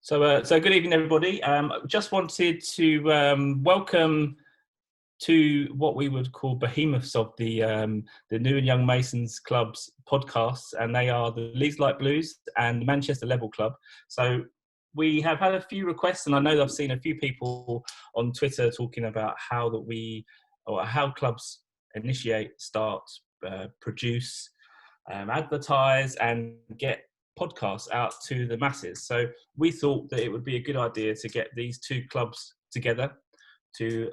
So good evening, everybody. Just wanted to welcome to what we would call behemoths of the New and Young Masons Club's podcasts, and they are the Leeds Light Blues and the Manchester Level Club. So we have had a few requests, and I know I've seen a few people on Twitter talking about how clubs initiate, start, produce, advertise, and get podcasts out to the masses. So we thought that it would be a good idea to get these two clubs together to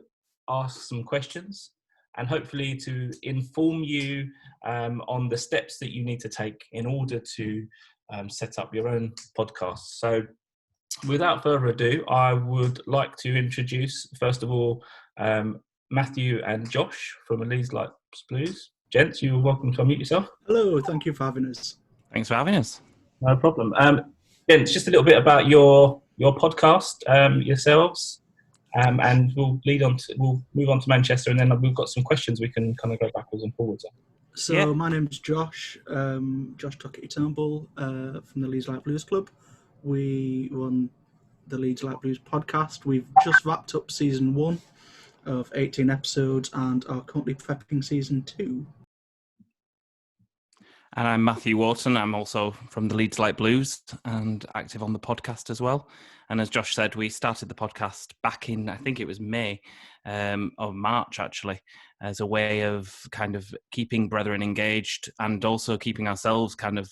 ask some questions and hopefully to inform you on the steps that you need to take in order to set up your own podcast. So without further ado, I would like to introduce, first of all, Matthew and Josh from the Leeds Light Blues. Gents, you're welcome to unmute yourself. Hello, thank you for having us. Thanks for having us. No problem. Gents, just a little bit about your podcast, yourselves, and we'll move on to Manchester, and then we've got some questions we can kind of go backwards and forwards on. So my name's Josh, Josh Tuckett-Turnbull from the Leeds Light Blues Club. We run the Leeds Light Blues podcast. We've just wrapped up season 1 of 18 episodes and are currently prepping season 2. And I'm Matthew Wharton. I'm also from the Leeds Light Blues and active on the podcast as well. And as Josh said, we started the podcast back in, I think it was May or March, actually, as a way of kind of keeping brethren engaged and also keeping ourselves kind of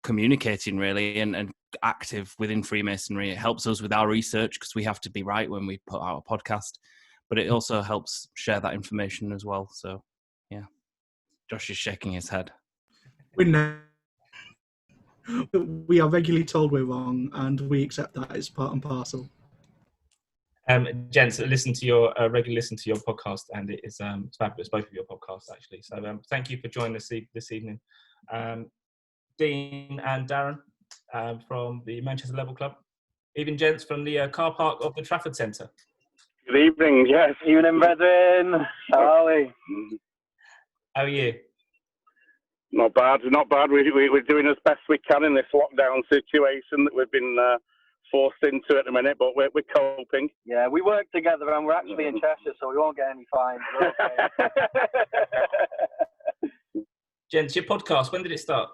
communicating, really, and active within Freemasonry. It helps us with our research because we have to be right when we put out a podcast, but it also helps share that information as well. So, yeah, Josh is shaking his head. We are regularly told we're wrong, and we accept that as part and parcel. Gents, regularly listen to your podcast, and it is it's fabulous, both of your podcasts actually. So thank you for joining us this evening, Dean and Darren from the Manchester Level Club. Even gents from the car park of the Trafford Centre. Good evening. Yes, evening, brethren. How are we? How are you? Not bad. We're doing as best we can in this lockdown situation that we've been forced into at the minute, but we're coping. Yeah, we work together and we're actually in Cheshire, so we won't get any fines. Okay. Gents, your podcast, when did it start?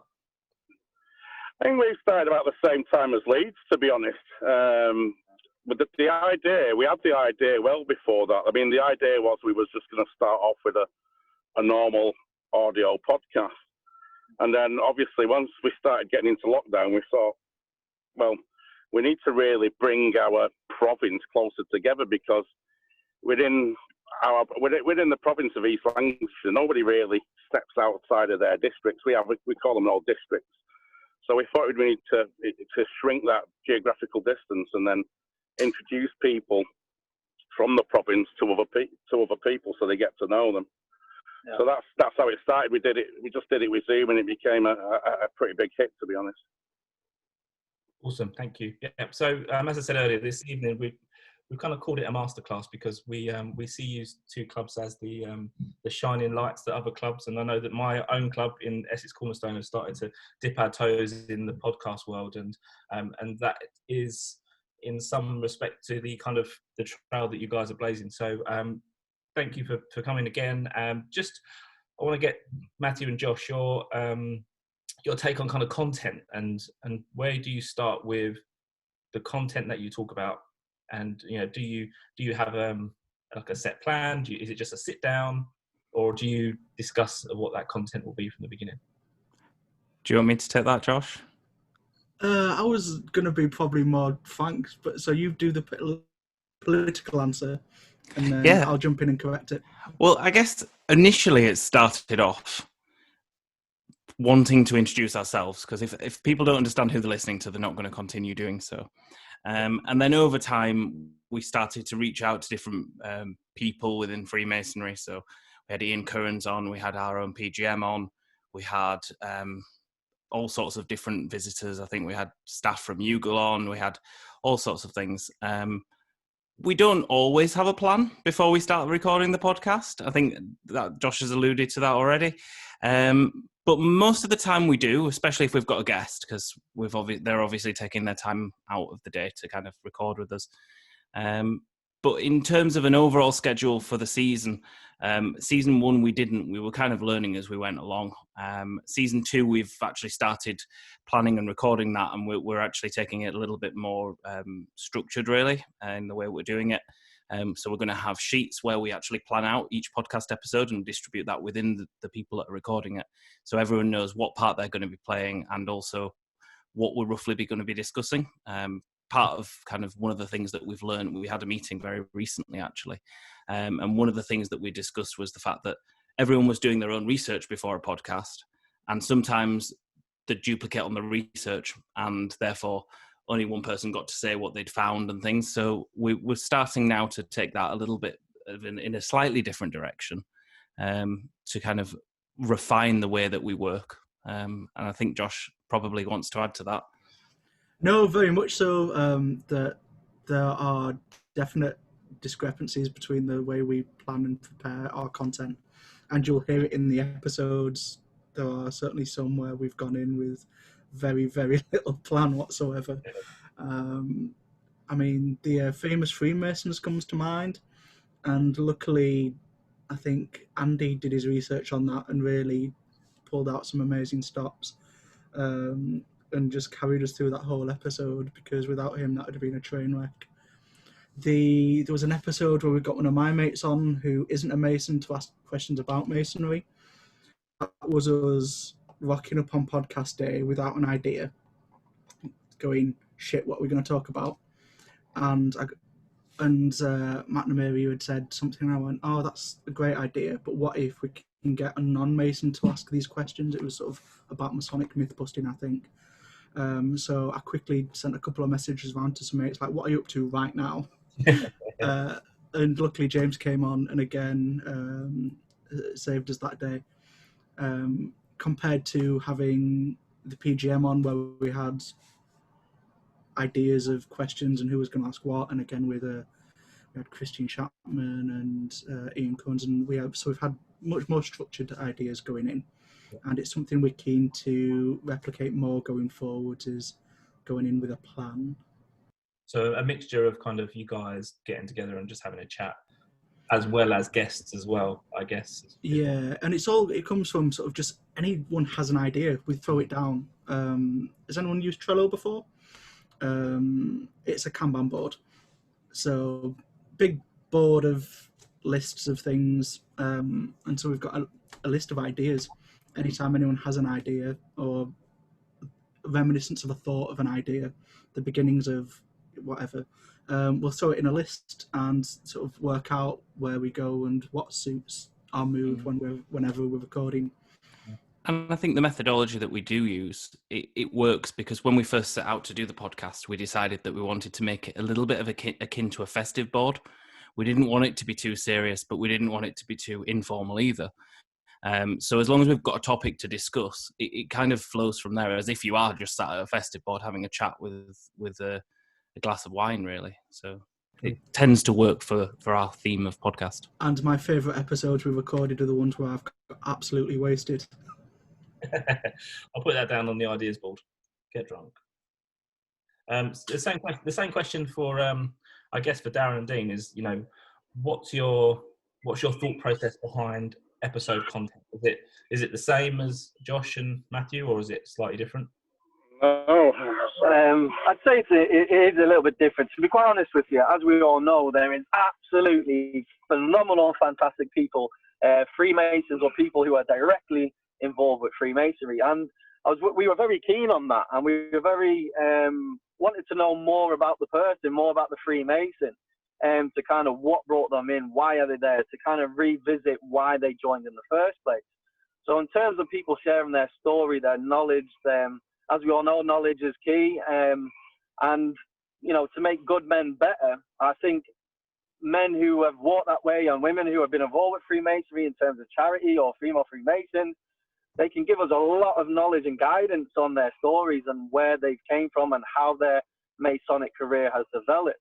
I think we started about the same time as Leeds, to be honest. But the idea, we had the idea well before that. I mean, the idea was we was just going to start off with a normal audio podcast. And then, obviously, once we started getting into lockdown, we thought, well, we need to really bring our province closer together because within the province of East Lancashire, nobody really steps outside of their districts. We call them all districts. So we thought we need to shrink that geographical distance and then introduce people from the province to other people so they get to know them. Yeah. So that's how it started. We just did it with Zoom, and it became a pretty big hit, to be honest. Awesome, thank you. Yeah. So as I said earlier, this evening we've kind of called it a masterclass because we see you two clubs as the shining lights to other clubs, and I know that my own club in Essex Cornerstone has started to dip our toes in the podcast world, and that is in some respect to the kind of the trail that you guys are blazing. So. Thank you for coming again. I want to get Matthew and Josh your take on kind of content and where do you start with the content that you talk about, and do you have like a set plan? Is it just a sit down, or do you discuss what that content will be from the beginning? Do you want me to take that, Josh? I was going to be probably more frank, but so you do the political answer. And then I'll jump in and correct it. Well, I guess initially it started off wanting to introduce ourselves, because if people don't understand who they're listening to, they're not going to continue doing so. And then over time, we started to reach out to different people within Freemasonry. So we had Ian Currans on, we had our own PGM on, we had all sorts of different visitors. I think we had staff from Ugal on, we had all sorts of things. We don't always have a plan before we start recording the podcast. I think that Josh has alluded to that already. But most of the time we do, especially if we've got a guest, because they're obviously taking their time out of the day to kind of record with us. But in terms of an overall schedule for the season, season 1 we didn't. We were kind of learning as we went along. Season 2 we've actually started planning and recording that, and we're actually taking it a little bit more structured, really, in the way we're doing it. So we're going to have sheets where we actually plan out each podcast episode and distribute that within the people that are recording it, so everyone knows what part they're going to be playing and also what we're roughly going to be discussing. Part of kind of one of the things that we've learned, we had a meeting very recently actually, and one of the things that we discussed was the fact that everyone was doing their own research before a podcast, and sometimes they duplicate on the research, and therefore only one person got to say what they'd found and things. So we're starting now to take that a little bit in a slightly different direction, to kind of refine the way that we work. And I think Josh probably wants to add to that. No, very much so. That there are definite discrepancies between the way we plan and prepare our content, and you'll hear it in the episodes. There are certainly some where we've gone in with very, very little plan whatsoever. I mean, the famous Freemasons comes to mind, and luckily, I think Andy did his research on that and really pulled out some amazing stops. And just carried us through that whole episode, because without him that would have been a train wreck. There was an episode where we got one of my mates on who isn't a Mason to ask questions about Masonry. That was us rocking up on podcast day without an idea, going, shit, what are we going to talk about? And Matt and Mary had said something, and I went, oh, that's a great idea, but what if we can get a non-Mason to ask these questions? It was sort of about Masonic myth busting, I think. So I quickly sent a couple of messages around to some mates, like, what are you up to right now? And luckily James came on and again saved us that day. Compared to having the PGM on, where we had ideas of questions and who was going to ask what, and again we had Christian Chapman and Ian Coons, and we've had much more structured ideas going in. And it's something we're keen to replicate more going forward, is going in with a plan. So a mixture of kind of you guys getting together and just having a chat, as well as guests as well, I guess. Yeah, and it comes from sort of just anyone has an idea, we throw it down. Has anyone used Trello before? It's a Kanban board. So big board of lists of things. And so we've got a list of ideas. Anytime anyone has an idea or reminiscence of a thought of an idea, the beginnings of whatever, we'll throw it in a list and sort of work out where we go and what suits our mood whenever we're recording. And I think the methodology that we do use, it works, because when we first set out to do the podcast, we decided that we wanted to make it a little bit of akin to a festive board. We didn't want it to be too serious, but we didn't want it to be too informal either. So as long as we've got a topic to discuss, it kind of flows from there, as if you are just sat at a festive board having a chat with a glass of wine, really. So it tends to work for our theme of podcast. And my favourite episodes we recorded are the ones where I've got absolutely wasted. I'll put that down on the ideas board. Get drunk. The same question for I guess for Darren and Dean is, what's your thought process behind episode content? Is it the same as Josh and Matthew, or is it slightly different? I'd say it is a little bit different. To be quite honest with you, as we all know, there is absolutely phenomenal, fantastic people, Freemasons or people who are directly involved with Freemasonry, and we were very keen on that, and we were very wanted to know more about the person, more about the Freemason, to kind of what brought them in, why are they there, to kind of revisit why they joined in the first place. So in terms of people sharing their story, their knowledge, as we all know, knowledge is key, and to make good men better, I think men who have walked that way and women who have been involved with Freemasonry in terms of charity or female Freemasons, they can give us a lot of knowledge and guidance on their stories and where they came from and how their Masonic career has developed.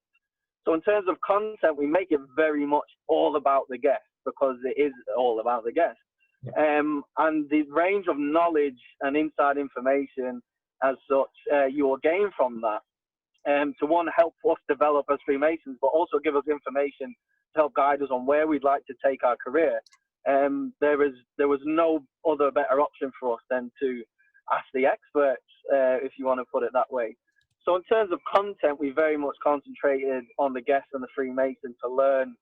So in terms of content, we make it very much all about the guest, because it is all about the guest. And the range of knowledge and inside information as such, you will gain from that. To one, help us develop as Freemasons, but also give us information to help guide us on where we'd like to take our career. There was no other better option for us than to ask the experts, if you want to put it that way. So in terms of content, we very much concentrated on the guests and the Freemasons to learn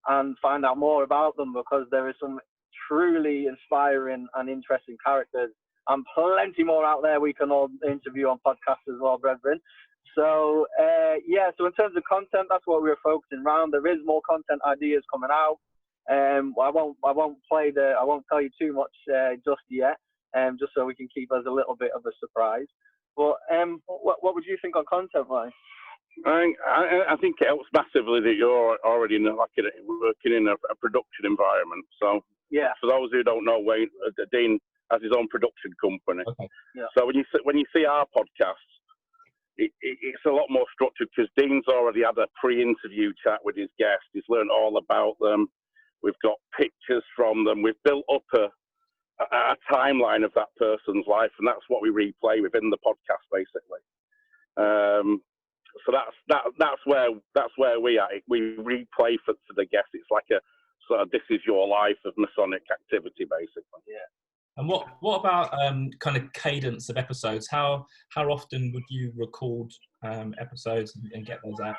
and find out more about them, because there is some truly inspiring and interesting characters, and plenty more out there we can all interview on podcasts as well, brethren. So so in terms of content, that's what we're focusing around. There is more content ideas coming out. I won't tell you too much just yet, just so we can keep us a little bit of a surprise. But what would you think on content wise? I think it helps massively that you're already working in a production environment. So yeah, for those who don't know, Wayne, Dean has his own production company. Okay. Yeah. So when you see our podcasts, it's a lot more structured, because Dean's already had a pre-interview chat with his guests. He's learned all about them. We've got pictures from them. We've built up a timeline of that person's life, and that's what we replay within the podcast, basically. So that's where we are. We replay for the guests. It's like a sort of This Is Your Life of Masonic activity, basically. Yeah. And what about kind of cadence of episodes? How often would you record episodes and get those out?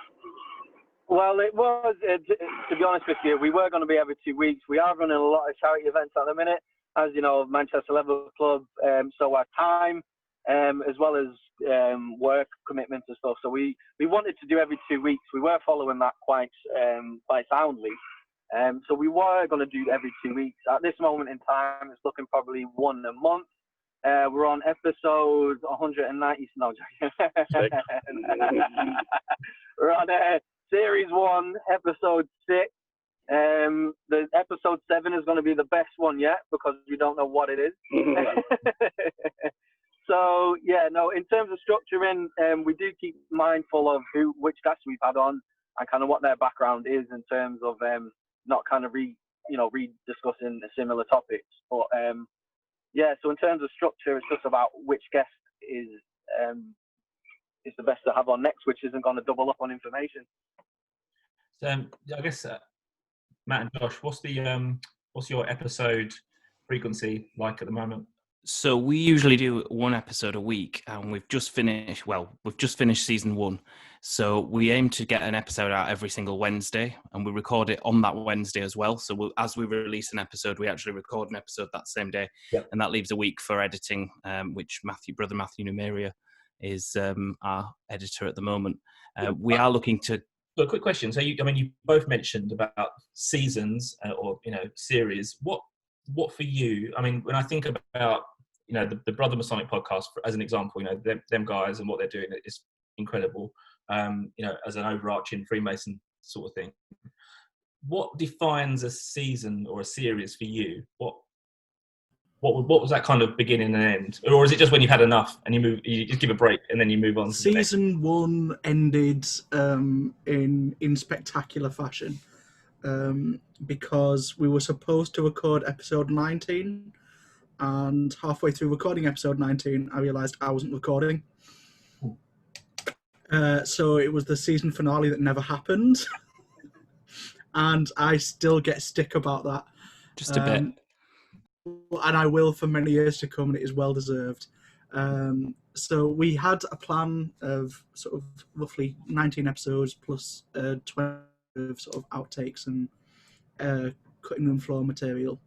Well, it was, to be honest with you, we were going to be every 2 weeks. We are running a lot of charity events at the minute, as you know, Manchester Level Club. So our time, as well as work commitments and stuff. So we wanted to do every 2 weeks. We were following that quite soundly. So we were going to do every 2 weeks. At this moment in time, it's looking probably one a month. We're on episode 190. No, we're on series 1, episode 6. The episode 7 is going to be the best one yet, because we don't know what it is. So in terms of structuring, we do keep mindful of which guests we've had on and kind of what their background is, in terms of not kind of re-discussing similar topics. But so in terms of structure, it's just about which guest is the best to have on next, which isn't going to double up on information. So I guess Matt and Josh, what's your episode frequency like at the moment? So we usually do one episode a week, and we've just finished season 1. So we aim to get an episode out every single Wednesday, and we record it on that Wednesday as well. So as we release an episode, we actually record an episode that same day. Yep. And that leaves a week for editing, which Brother Matthew Numeria is our editor at the moment. We are looking to... So a quick question. So you both mentioned about seasons or series. What for you? I mean, when I think about the Brother Masonic podcast, as an example, them guys and what they're doing is incredible. As an overarching Freemason sort of thing. What defines a season or a series for you? What was that kind of beginning and end, or is it just when you've had enough and you just give a break and then you move on? Season 1 ended in spectacular fashion, because we were supposed to record episode 19, and halfway through recording episode 19, I realised I wasn't recording. So it was the season finale that never happened, and I still get stick about that. Just a bit. And I will for many years to come, and it is well deserved. So we had a plan of sort of roughly 19 episodes plus 20 of sort of outtakes and cutting room floor material.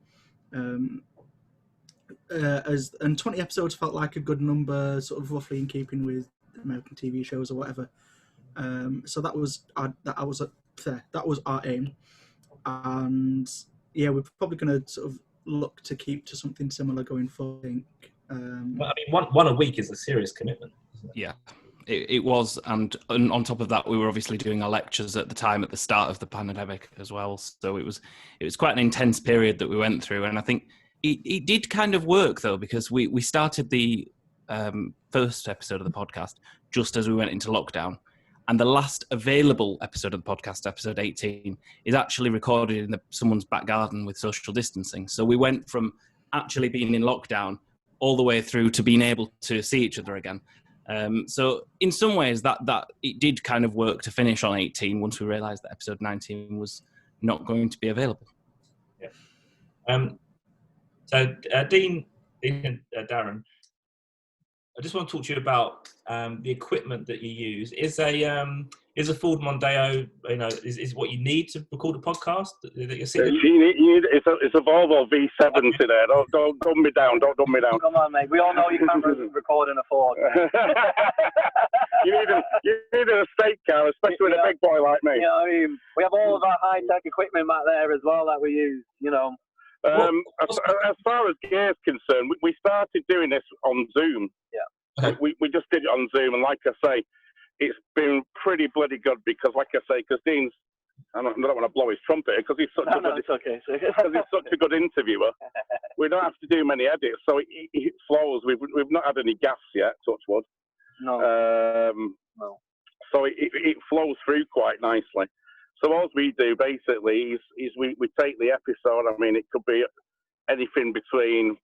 And 20 episodes felt like a good number, sort of roughly in keeping with American TV shows or whatever. So that was our aim, and we're probably going to sort of look to keep to something similar going forward, I think. Well, I mean, one a week is a serious commitment, isn't it? Yeah, it was. And on top of that, we were obviously doing our lectures at the time at the start of the pandemic as well. So it was quite an intense period that we went through. And I think it did kind of work, though, because we started the first episode of the podcast just as we went into lockdown. And the last available episode of the podcast, episode 18, is actually recorded in someone's back garden with social distancing. So we went from actually being in lockdown all the way through to being able to see each other again. So in some ways that it did kind of work to finish on 18 once we realised that episode 19 was not going to be available. Yeah. So Dean and Darren, I just want to talk to you about the equipment that you use. Is a Ford Mondeo, is what you need to record a podcast that you're sitting? It's a Volvo V70 there. Don't dumb me down. Don't dumb me down. Come on, mate. We all know you can't record in a Ford. you need an estate car, especially with a big boy like me. You know what I mean? We have all of our high-tech equipment back there as well that we use, As far as gear is concerned, we started doing this on Zoom. Yeah. We just did it on Zoom, and like I say, it's been pretty bloody good because Dean's, I don't want to blow his trumpet because he's such a good interviewer. We don't have to do many edits, so it flows. We've not had any gaffes yet, touch wood. No. No. So it flows through quite nicely. So all we do basically is we take the episode. I mean, it could be anything between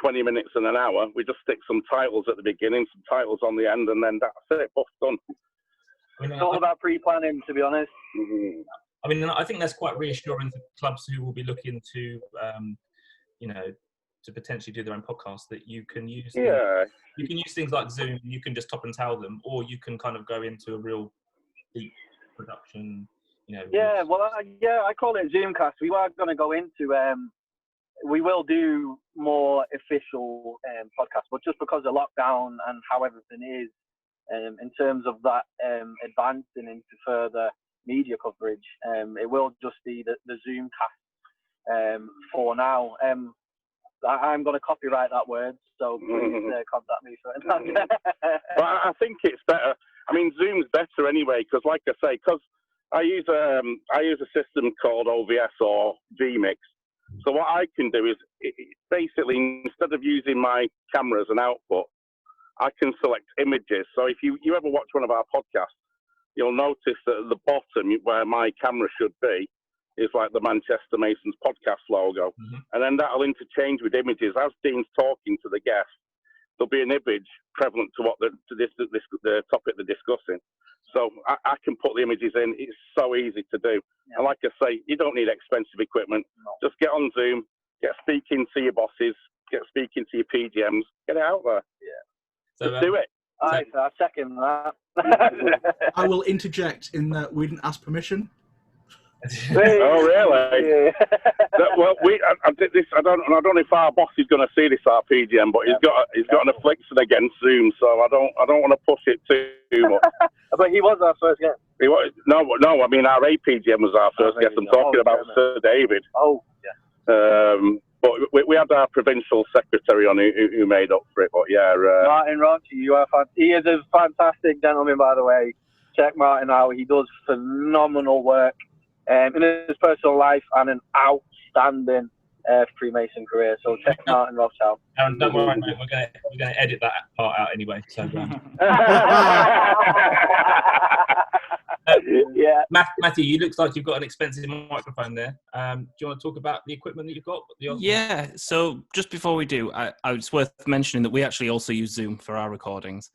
20 minutes and an hour. We just stick some titles at the beginning, some titles on the end, and then that's it. Buff done. It's all about pre-planning, to be honest. Mm-hmm. I mean, I think that's quite reassuring for clubs who will be looking to, to potentially do their own podcast. That you can use. Yeah. You can use things like Zoom. You can just top and tail them, or you can kind of go into a real deep production. Yeah, well, I call it Zoomcast. We are going to go into, we will do more official podcasts, but just because of lockdown and how everything is, in terms of that advancing into further media coverage, it will just be the Zoomcast for now. I'm going to copyright that word, so please contact me for it. Well, I think it's better. I mean, Zoom's better anyway, because like I say, because I use a system called OVS or vMix. So what I can do is basically, instead of using my camera as an output, I can select images. So if you ever watch one of our podcasts, you'll notice that at the bottom where my camera should be is like the Manchester Masons podcast logo. Mm-hmm. And then that'll interchange with images. As Dean's talking to the guest, there'll be an image prevalent to the topic they're discussing. So I can put the images in. It's so easy to do. Yeah. And like I say, you don't need expensive equipment. No. Just get on Zoom, get speaking to your bosses, get speaking to your PGMs, get it out there. Yeah. Just do it. I second that. I will interject in that we didn't ask permission. Oh really? Yeah. Well, I did this. I don't know if our boss is going to see this our PGM, but he's got an affliction against Zoom, so I don't want to push it too much. But he was our first guest. No. I mean, our APGM was our first guest. I'm talking about Sir David. Oh, yeah. But we had our provincial secretary on who made up for it. But yeah, Martin Ronchi, he is a fantastic gentleman, by the way. Check Martin out. He does phenomenal work in his personal life and an outstanding Freemason career. So check Martin Ross out. Don't worry, mate. We're going to edit that part out anyway. So. Yeah. Matthew, you look like you've got an expensive microphone there. Do you want to talk about the equipment that you've got? Yeah, so just before we do, it's worth mentioning that we actually also use Zoom for our recordings.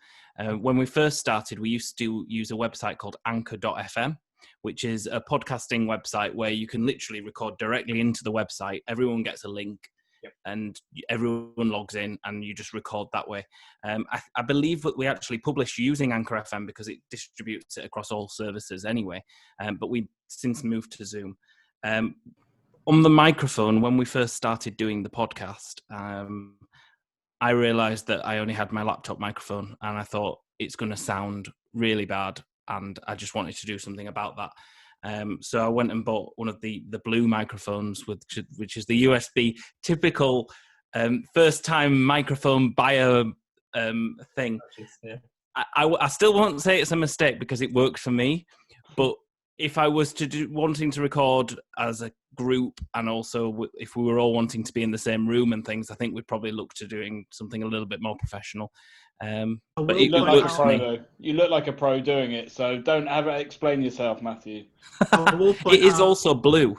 When we first started, we used to use a website called anchor.fm, which is a podcasting website where you can literally record directly into the website. Everyone gets a link. Yep. And everyone logs in and you just record that way. I believe that we actually publish using Anchor FM because it distributes it across all services anyway. But we since moved to Zoom. On the microphone, when we first started doing the podcast, I realized that I only had my laptop microphone and I thought it's going to sound really bad. And I just wanted to do something about that. So I went and bought one of the blue microphones, which is the USB typical first-time microphone buyer thing. Yeah. I still won't say it's a mistake because it worked for me, but if I was to wanting to record as a group, and also if we were all wanting to be in the same room and things, I think we'd probably look to doing something a little bit more professional. But You it look like works a for pro, me. though. You look like a pro doing it, so don't ever explain yourself, Matthew. I will point It is out also blue.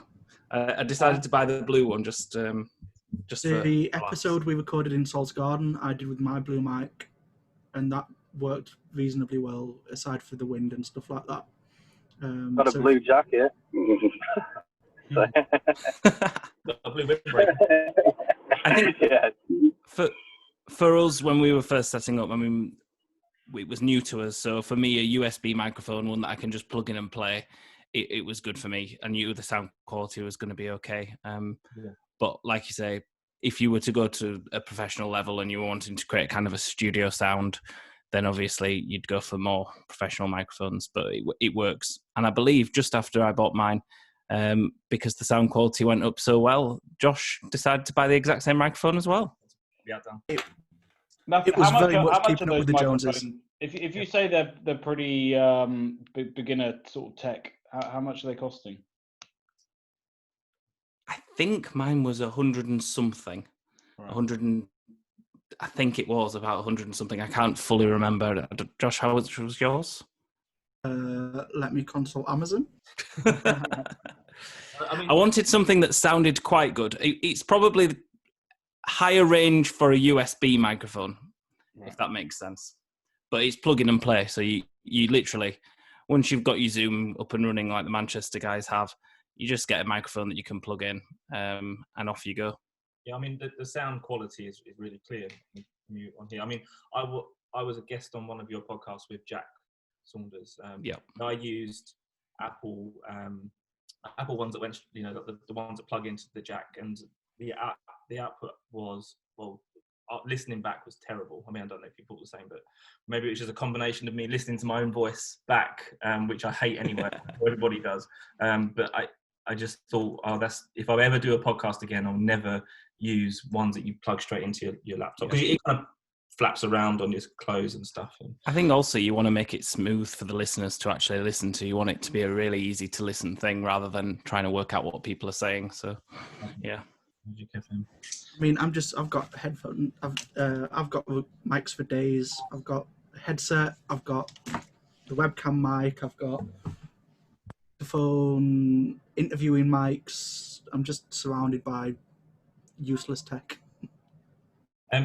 I decided to buy the blue one just for the laughs. episode we recorded in Sol's Garden. I did with my blue mic, and that worked reasonably well, aside for the wind and stuff like that. Got a blue jacket. A blue windbreaker. I think Yeah. for us, when we were first setting up, I mean, it was new to us. So for me, a USB microphone, one that I can just plug in and play, it was good for me. I knew the sound quality was going to be okay. But like you say, if you were to go to a professional level and you were wanting to create kind of a studio sound, then obviously you'd go for more professional microphones. But it works. And I believe just after I bought mine, because the sound quality went up so well, Josh decided to buy the exact same microphone as well. Yeah, done. It was very much keeping up with the Joneses. If you say they're pretty beginner sort of tech, how much are they costing? I think mine was 100 and something. Right. 100 and I think it was about 100 and something. I can't fully remember. Josh, how much was yours? Let me consult Amazon. I wanted something that sounded quite good. It's probably the higher range for a USB microphone, if that makes sense. But it's plug in and play. So you literally, once you've got your Zoom up and running like the Manchester guys have, you just get a microphone that you can plug in and off you go. Yeah, I mean, the sound quality is really clear on here. I mean, I was a guest on one of your podcasts with Jack Saunders. I used Apple ones that went, the ones that plug into the jack, and the output was, listening back was terrible. I mean, I don't know if you thought the same, but maybe it was just a combination of me listening to my own voice back, which I hate anyway. Everybody does. But I just thought, that's, if I ever do a podcast again, I'll never use ones that you plug straight into your laptop, because it kind of flaps around on your clothes and stuff. I think also you want to make it smooth for the listeners to actually listen to. You want it to be a really easy to listen thing rather than trying to work out what people are saying. So, yeah. I mean, I've got headphones. I've got mics for days. I've got a headset. I've got the webcam mic. I've got the phone, interviewing mics. I'm just surrounded by useless tech.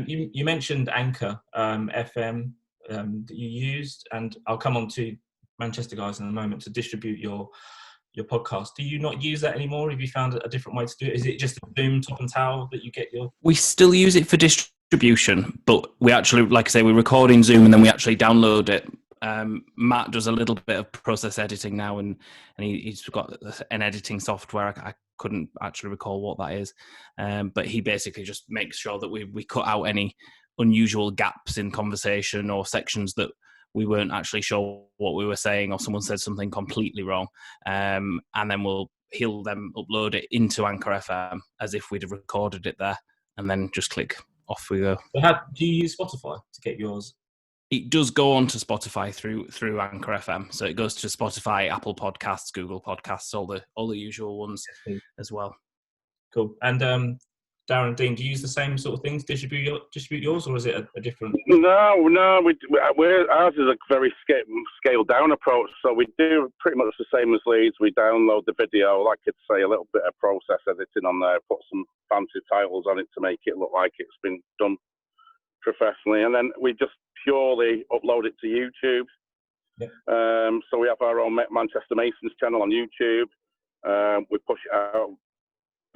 You mentioned Anchor FM that you used, and I'll come on to Manchester Guys in a moment to distribute your podcast. Do you not use that anymore? Have you found a different way to do it? Is it just a Zoom top and towel that you get your... We still use it for distribution, but we actually, like I say, we record in Zoom and then we actually download it. Matt does a little bit of process editing now, and he's got an editing software. I couldn't actually recall what that is, but he basically just makes sure that we cut out any unusual gaps in conversation or sections that we weren't actually sure what we were saying, or someone said something completely wrong, and then he'll then upload it into Anchor FM as if we'd have recorded it there, and then just click off we go. Do you use Spotify to get yours? It does go on to Spotify through Anchor FM, so it goes to Spotify, Apple Podcasts, Google Podcasts, all the usual ones as well. Cool. And Darren, Dean, do you use the same sort of things, distribute yours, or is it a different? No, ours is a very scaled down approach. So we do pretty much the same as Leeds. We download the video, like I'd say, a little bit of process editing on there, put some fancy titles on it to make it look like it's been done professionally, and then we just purely upload it to YouTube. Yeah. So we have our own Manchester Masons channel on YouTube. We push it out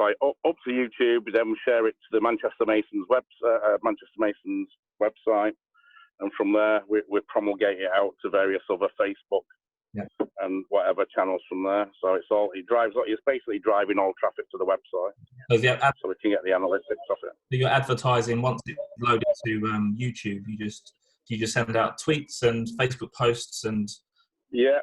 up to YouTube, then we share it to the Manchester Masons website, and from there we promulgate it out to various other Facebook and whatever channels from there. So it's basically driving all traffic to the website, so we can get the analytics off it. So you're advertising once it's loaded to YouTube. You just send out tweets and Facebook posts and yeah.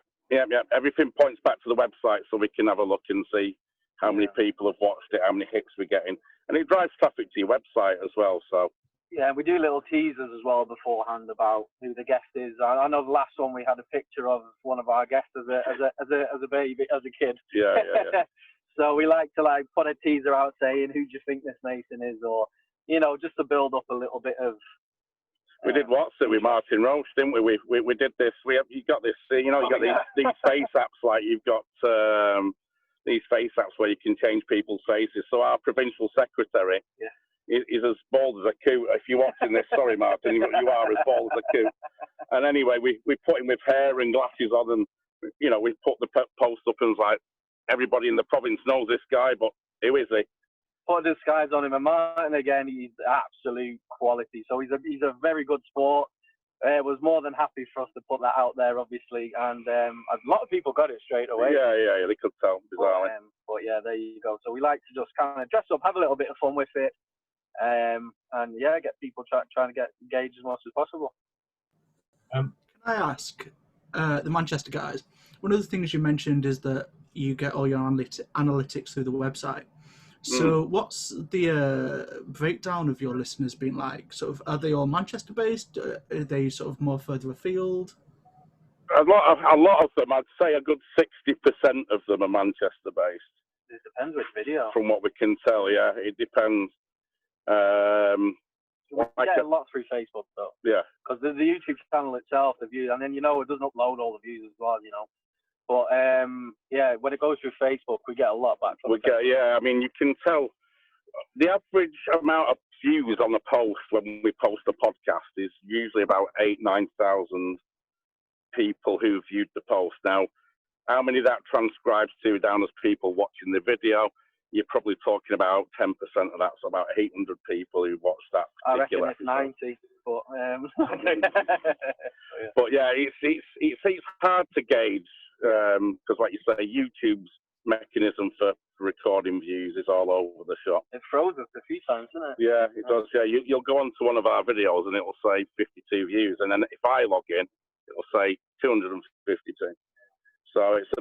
Everything points back to the website, so we can have a look and see how many people have watched it, how many hits we're getting, and it drives traffic to your website as well. So Yeah, we do little teasers as well beforehand about who the guest is. I know the last one we had a picture of one of our guests as a baby, as a kid. Yeah. So we like to put a teaser out saying who do you think this Mason is, or just to build up a little bit of. We did what's it with Martin Roche, didn't we? We did this. You got this. You got these face apps, like you've got these face apps where you can change people's faces. So our provincial secretary. Yeah. He's as bald as a coot. If you're watching this, sorry, Martin, you are as bald as a coot. And anyway, we put him with hair and glasses on, and we put the post up, and it's like everybody in the province knows this guy, but who is he? Put the disguise on him, and Martin again, he's absolute quality. So he's a very good sport. Was more than happy for us to put that out there, obviously, and a lot of people got it straight away. Yeah, they could tell bizarrely. But yeah, there you go. So we like to just kind of dress up, have a little bit of fun with it. And yeah, get people trying to get engaged as much as possible. Can I ask the Manchester guys? One of the things you mentioned is that you get all your analytics through the website. So what's the breakdown of your listeners been like? Sort of, are they all Manchester based? Are they sort of more further afield? A lot of them, I'd say a good 60% of them are Manchester based. It depends which video. From what we can tell, yeah, it depends. We get a lot through Facebook though. Yeah. Because the YouTube channel itself, the views, and then it doesn't upload all the views as well, But yeah, when it goes through Facebook, we get a lot back. I mean, you can tell the average amount of views on a post when we post a podcast is usually about 8,000-9,000 people who viewed the post. Now, how many that transcribes to down as people watching the video? You're probably talking about 10% of that, so about 800 people who watched that particular episode. I reckon it's 90, but but yeah, it's hard to gauge because, like you say, YouTube's mechanism for recording views is all over the shop. It throws us a few times, doesn't it? Yeah, it does. Yeah, you'll go onto one of our videos and it'll say 52 views, and then if I log in, it'll say 252. So it's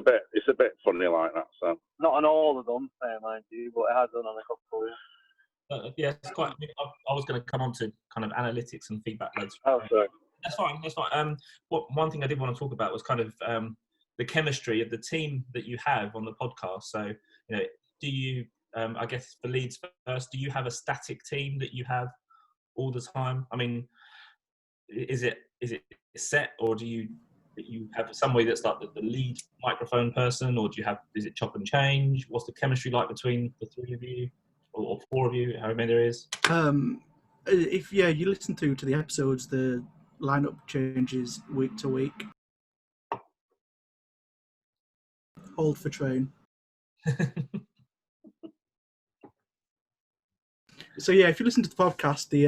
a bit funny like that. So not on all of them, mind you, but it has done on a couple. Yeah, it's quite. I was going to come on to kind of analytics and feedback later. Oh, sorry. That's fine. One thing I did want to talk about was kind of the chemistry of the team that you have on the podcast. So do you? I guess for Leeds first, do you have a static team that you have all the time? I mean, is it set, or do you have somebody that's like the lead microphone person, or is it chop and change? What's the chemistry like between the three of you or four of you, however many there is? If you listen to the episodes, the lineup changes week to week. Hold for train. So yeah, if you listen to the podcast, the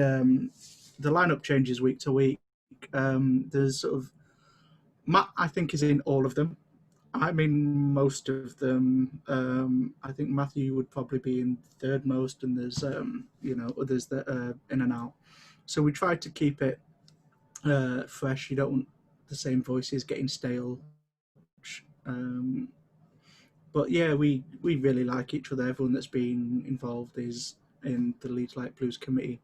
lineup changes week to week. There's sort of Matt, I think, is in all of them. I'm in most of them. I think Matthew would probably be in third most, and there's others that are in and out. So we try to keep it fresh. You don't want the same voices getting stale. But yeah, we really like each other. Everyone that's been involved is in the Leeds Light Blues committee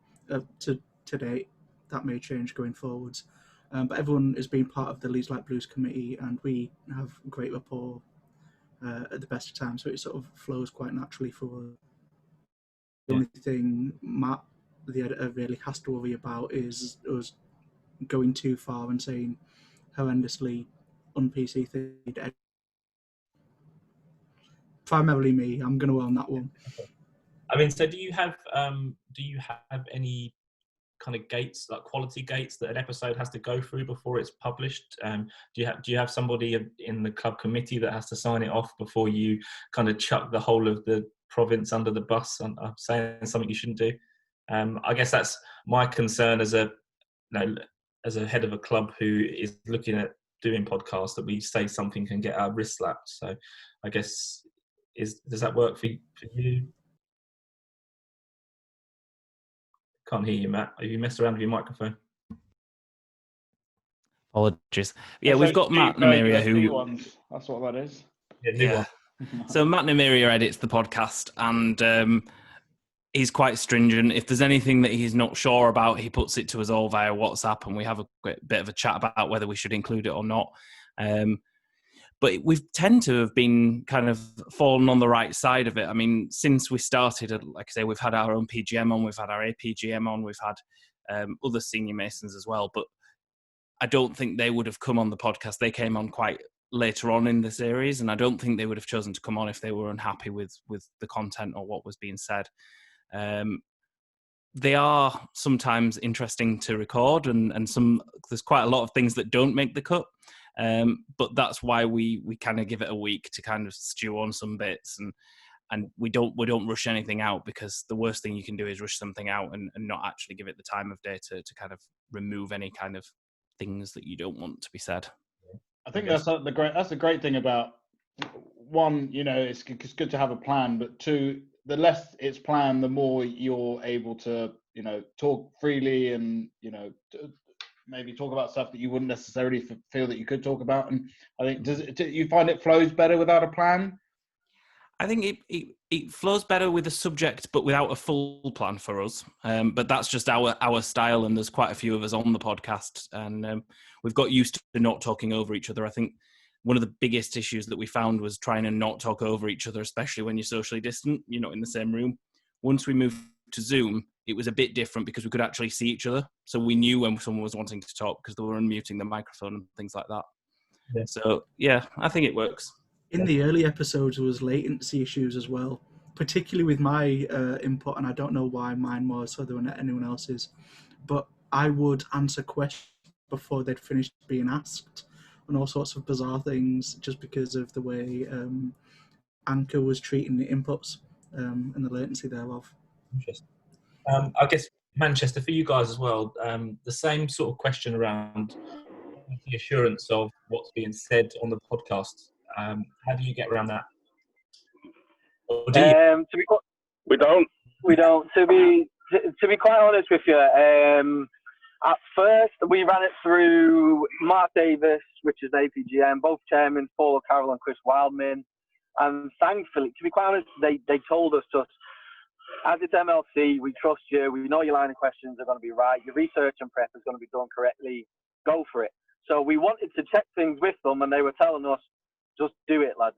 to date. That may change going forwards. But everyone has been part of the Leeds Light Blues committee, and we have great rapport at the best of times, so it sort of flows quite naturally for us. The only thing Matt, the editor, really has to worry about is us going too far and saying horrendously un-PC things. Primarily me, I'm going to own that one. I mean, so do you have any kind of gates, like quality gates, that an episode has to go through before it's published? Do you have somebody in the club committee that has to sign it off before you kind of chuck the whole of the province under the bus on saying something you shouldn't do? I guess that's my concern as a head of a club who is looking at doing podcasts, that we say something can get our wrist slapped. So I guess does that work for you? Can't hear you, Matt. Have you messed around with your microphone? Apologies. Yeah, we've got Matt Namiria who. That's what that is. Yeah. So Matt Namiria edits the podcast, and he's quite stringent. If there's anything that he's not sure about, he puts it to us all via WhatsApp, and we have a bit of a chat about whether we should include it or not. But we tend to have been kind of fallen on the right side of it. I mean, since we started, like I say, we've had our own PGM on, we've had our APGM on, we've had other senior Masons as well. But I don't think they would have come on the podcast. They came on quite later on in the series, and I don't think they would have chosen to come on if they were unhappy with the content or what was being said. They are sometimes interesting to record, and there's quite a lot of things that don't make the cut. But that's why we kind of give it a week to kind of stew on some bits, and we don't rush anything out, because the worst thing you can do is rush something out and not actually give it the time of day to kind of remove any kind of things that you don't want to be said. I think that's the great thing about, one, it's good to have a plan, but two, the less it's planned, the more you're able to talk freely and maybe talk about stuff that you wouldn't necessarily feel that you could talk about. And I think, do you find it flows better without a plan? I think it flows better with a subject, but without a full plan for us. But that's just our style, and there's quite a few of us on the podcast, and we've got used to not talking over each other. I think one of the biggest issues that we found was trying to not talk over each other, especially when you're socially distant, in the same room. Once we moved to Zoom, it was a bit different because we could actually see each other. So we knew when someone was wanting to talk because they were unmuting the microphone and things like that. Yeah. So, yeah, I think it works. In the early episodes, there was latency issues as well, particularly with my input, and I don't know why mine was so than anyone else's, but I would answer questions before they'd finished being asked, and all sorts of bizarre things, just because of the way Anchor was treating the inputs and the latency thereof. Interesting. I guess, Manchester, for you guys as well, the same sort of question around the assurance of what's being said on the podcast. How do you get around that? Or do you? We don't. To be quite honest with you, at first we ran it through Mark Davis, which is APGM, both chairmen, Paul Carroll and Chris Wildman, and thankfully, to be quite honest, they told us just, as it's MLC, we trust you, we know your line of questions are going to be right, your research and prep is going to be done correctly, go for it. So we wanted to check things with them, and they were telling us, just do it, lads.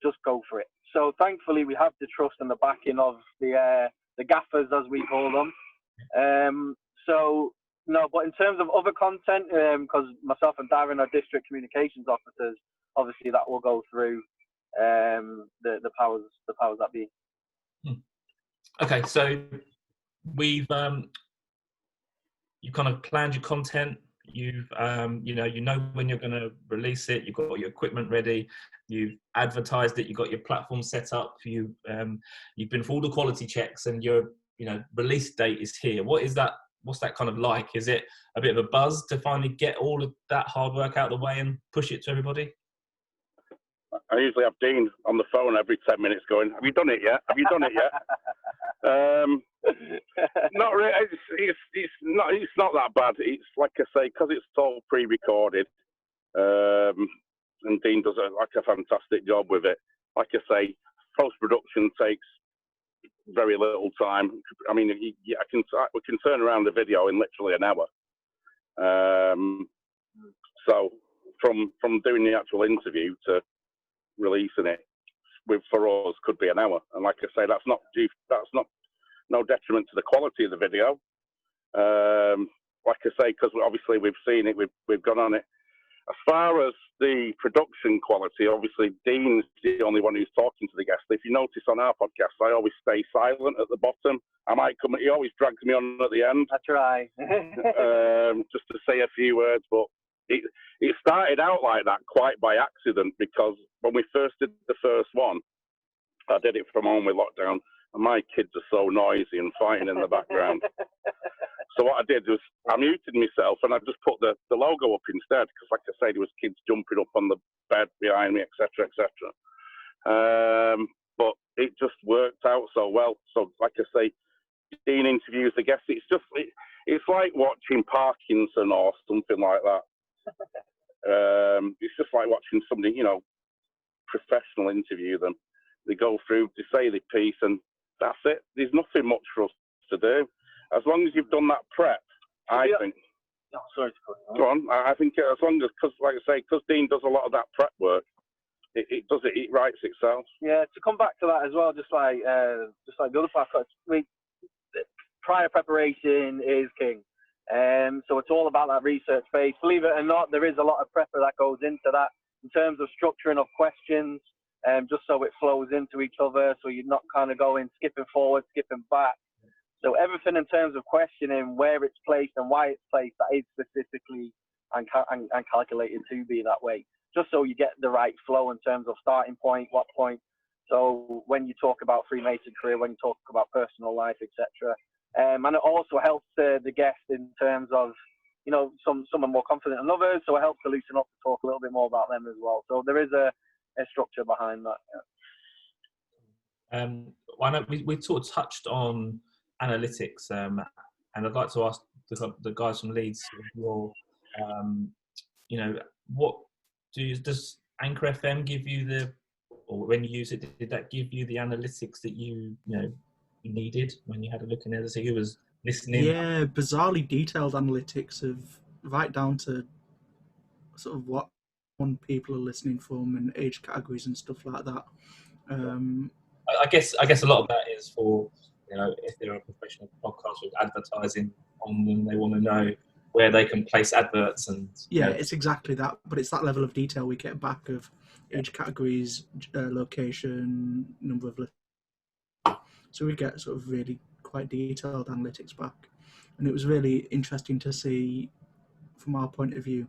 Just go for it. So thankfully, we have the trust and the backing of the gaffers, as we call them. So no, but in terms of other content, because myself and Darren are district communications officers, obviously that will go through the powers that be. Okay, so we've you kind of planned your content. You've you know when you're going to release it. You've got your equipment ready. You've advertised it. You've got your platform set up. You've been through all the quality checks, and your release date is here. What's that kind of like? Is it a bit of a buzz to finally get all of that hard work out of the way and push it to everybody? I usually have Dean on the phone every 10 minutes going, have you done it yet? Have you done it yet? Not really. It's not that bad. It's like I say, because it's all pre-recorded, and Dean does a fantastic job with it. Like I say, post-production takes very little time. I mean, we can turn around the video in literally an hour. So from doing the actual interview to releasing it for us could be an hour. And like I say, that's not no detriment to the quality of the video. Like I say, because obviously we've seen it, we've gone on it. As far as the production quality, obviously Dean's the only one who's talking to the guest. If you notice on our podcast, I always stay silent at the bottom. He always drags me on at the end. I try. Just to say a few words, but it started out like that quite by accident, because when we first did the first one, I did it from home with lockdown, and my kids are so noisy and fighting in the background. So what I did was I muted myself, and I just put the logo up instead, because like I said, there was kids jumping up on the bed behind me, etc., etc. But it just worked out so well. So like I say, Dean interviews the guests. It's like watching Parkinson or something like that. It's just like watching somebody, professional interview them. They go through, they say the piece, and that's it. There's nothing much for us to do. As long as you've done that prep, I think. No, sorry to cut you off. Go on. I think as long as, because like I say, because Dean does a lot of that prep work, it writes itself. Yeah, to come back to that as well, just like the other podcasts, prior preparation is king. So it's all about that research phase. Believe it or not, there is a lot of prep that goes into that in terms of structuring of questions, just so it flows into each other, so you're not kind of going skipping forward, skipping back. So everything in terms of questioning where it's placed and why it's placed, that is specifically and calculated to be that way, just so you get the right flow in terms of starting point, what point. So when you talk about Freemason career, when you talk about personal life, etc. And it also helps the guest in terms of, you know, some are more confident than others, so it helps to loosen up to talk a little bit more about them as well. So there is a structure behind that. Yeah. I know we sort of touched on analytics, and I'd like to ask the guys from Leeds, your, you know, what does Anchor FM give you or when you use it, did that give you the analytics that you needed when you had a look in there to see who was listening? Yeah, bizarrely detailed analytics of right down to sort of what people are listening from and age categories and stuff like that. I guess a lot of that is for, you know, if they're a professional podcast with advertising on them, they want to know where they can place adverts and. Yeah, it's exactly that, but it's that level of detail we get back of age categories, location, number of listeners. So we get sort of really quite detailed analytics back, and it was really interesting to see from our point of view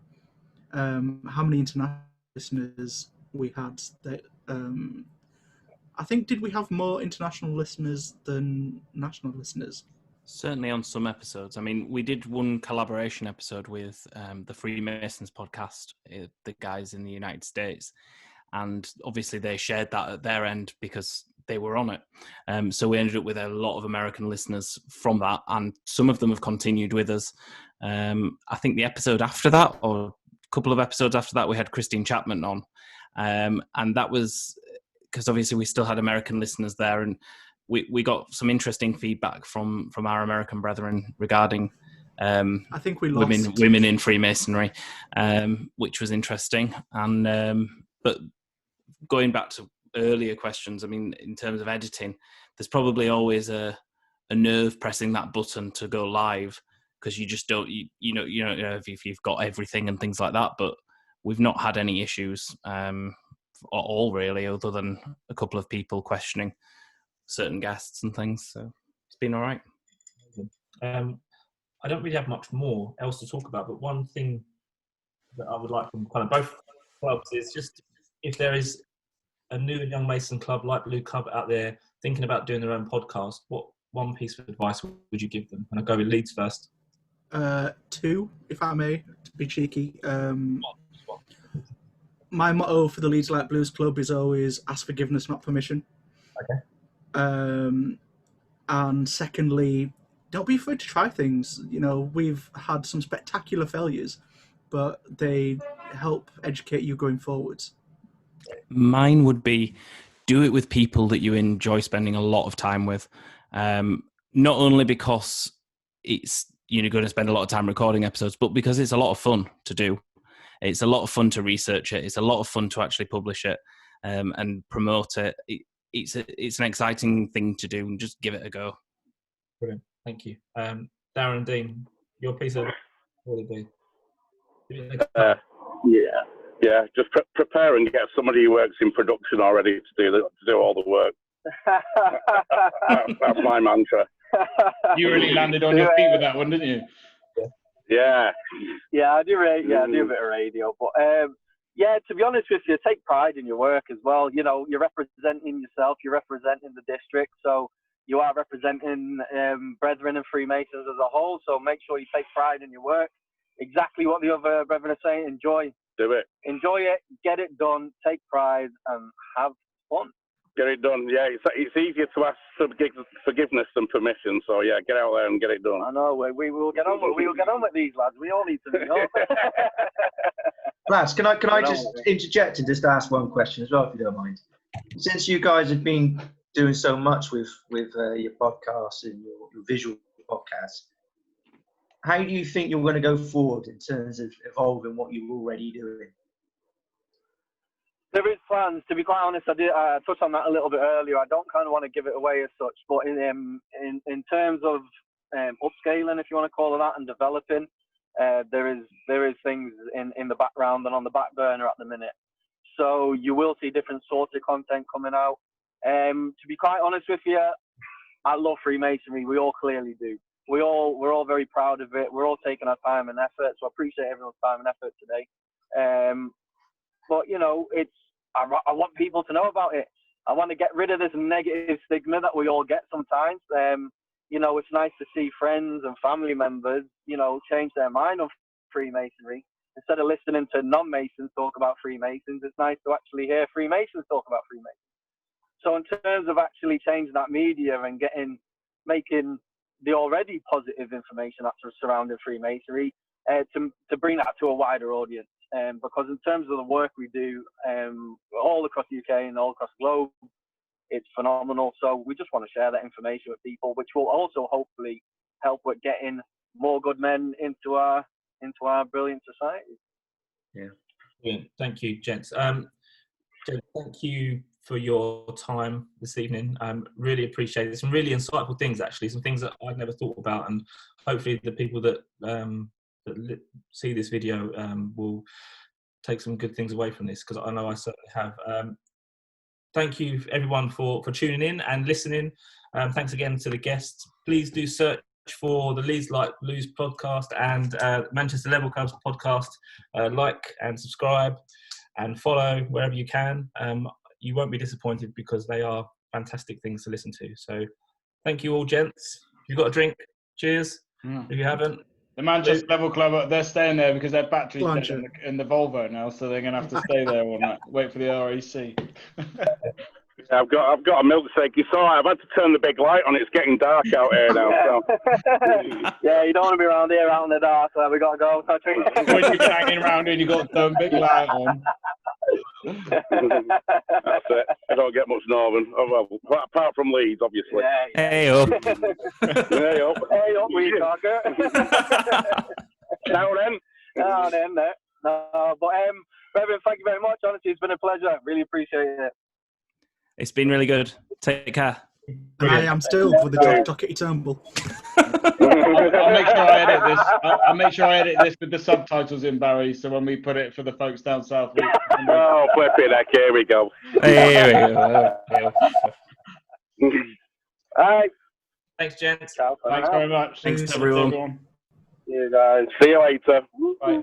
how many international listeners we had. That I think, did we have more international listeners than national listeners? Certainly on some episodes. I mean, we did one collaboration episode with the Freemasons podcast, the guys in the United States, and obviously they shared that at their end because they were on it. So we ended up with a lot of American listeners from that, and some of them have continued with us. I think the episode after that, or a couple of episodes after that, we had Christine Chapman on, and that was because obviously we still had American listeners there, and we got some interesting feedback from our American brethren regarding I think we lost women in Freemasonry, which was interesting. And but going back to earlier questions, I mean, in terms of editing, there's probably always a nerve pressing that button to go live, because you just don't you know if you've got everything and things like that. But we've not had any issues at all really, other than a couple of people questioning certain guests and things, so it's been all right. I don't really have much more else to talk about, but one thing that I would like from kind of both clubs is just if there is a new and young Mason club like Blue Club out there thinking about doing their own podcast, what one piece of advice would you give them? And I'll go with Leeds first. 2, if I may, to be cheeky. My motto for the Leeds Light Blues Club is always ask forgiveness, not permission. Okay. And secondly, don't be afraid to try things. You know, we've had some spectacular failures, but they help educate you going forwards. Mine would be do it with people that you enjoy spending a lot of time with. Not only because it's going to spend a lot of time recording episodes, but because it's a lot of fun to do. It's a lot of fun to research it. It's a lot of fun to actually publish it and promote it. It's an exciting thing to do, and just give it a go. Brilliant, thank you. Darren, Dean, your piece of what would it be? Yeah. Just prepare and get somebody who works in production already to do all the work. That's my mantra. You really landed on your feet with that one, didn't you? Yeah. Yeah, I do a bit of radio, but to be honest with you, take pride in your work as well. You know, you're representing yourself, you're representing the district, so you are representing brethren and Freemasons as a whole. So make sure you take pride in your work. Exactly what the other brethren are saying. Enjoy it, get it done, take pride, and have fun. Get it done. Yeah, it's easier to ask forgiveness than permission. So yeah, get out there and get it done. I know. We will get on with these lads. We all need to know. Lads, can I just interject and just ask one question as well, if you don't mind? Since you guys have been doing so much with your podcast and your visual podcast. How do you think you're going to go forward in terms of evolving what you're already doing? There is plans. To be quite honest, I did touch on that a little bit earlier. I don't kind of want to give it away as such, but in terms of upscaling, if you want to call it that, and developing, there is things in the background and on the back burner at the minute. So you will see different sorts of content coming out. To be quite honest with you, I love Freemasonry. We all clearly do. We're all very proud of it. We're all taking our time and effort. So I appreciate everyone's time and effort today. But you know, I want people to know about it. I want to get rid of this negative stigma that we all get sometimes. You know, it's nice to see friends and family members, you know, change their mind on Freemasonry. Instead of listening to non-Masons talk about Freemasons, it's nice to actually hear Freemasons talk about Freemasons. So in terms of actually changing that media and making the already positive information that's surrounding Freemasonry, to bring that to a wider audience. Because in terms of the work we do all across the UK and all across the globe, it's phenomenal. So we just want to share that information with people, which will also hopefully help with getting more good men into our brilliant society. Yeah. Brilliant. Thank you, gents. Jen, thank you for your time this evening. Really appreciate it. Some really insightful things, actually, some things that I'd never thought about, and hopefully the people that see this video will take some good things away from this, because I know I certainly have. Thank you everyone for tuning in and listening. Thanks again to the guests. Please do search for the Leeds Like Blues podcast and Manchester Level Clubs podcast. Like and subscribe and follow wherever you can. You won't be disappointed, because they are fantastic things to listen to. So thank you all, gents. If you've got a drink, cheers. If you haven't, the Manchester Level Club, they're staying there because their battery's dead Launcher. in the Volvo now, so they're going to have to stay there all night. Wait for the RAC. I've got a milkshake. It's all right. I've had to turn the big light on. It's getting dark out here now. So. Yeah, you don't want to be around here out in the dark, so we got to go. When you've been hanging around here, you've got to turn big light on. That's it. I don't get much northern. Oh, well, apart from Leeds, obviously. Yeah. Hey up. Hey up. Hey up, we talker. Now then. No, but Reverend, thank you very much. Honestly, it's been a pleasure. Really appreciate it. It's been really good. Take care. And I am still with the Jock Dockety Turnbull. I'll make sure I edit this. I'll make sure I edit this with the subtitles in, Barry, so when we put it for the folks down south. Oh, flip it, heck, here we go. Here we go. All right. thanks, gents. Ciao for Thanks now. very much. Thanks, everyone. See you guys. See you later. Bye.